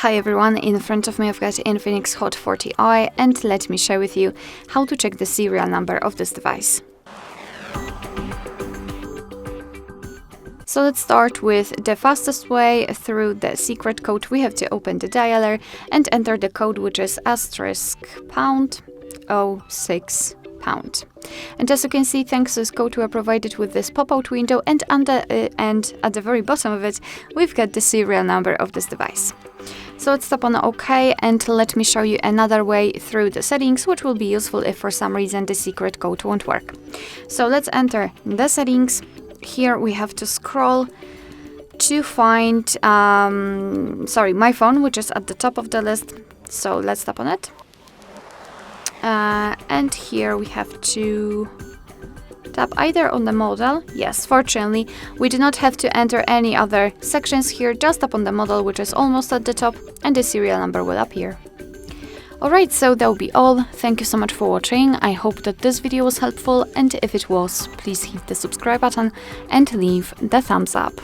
Hi everyone, in front of me I've got INFINIX Hot 40i, and let me share with you how to check the serial number of this device. So let's start with the fastest way through the secret code. We have to open the dialer and enter the code, which is *#06#. And as you can see, thanks to this code, we are provided with this pop-out window, and at the very bottom of it, we've got the serial number of this device. So let's tap on OK, and let me show you another way through the settings, which will be useful if for some reason the secret code won't work. So let's enter the settings. Here we have to scroll to find, my phone, which is at the top of the list. So let's tap on it. And here we have to tap either on the model. Yes, fortunately, we do not have to enter any other sections here. Just tap on the model, which is almost at the top, and the serial number will appear. Alright, so that will be all. Thank you so much for watching. I hope that this video was helpful, and if it was, please hit the subscribe button and leave the thumbs up.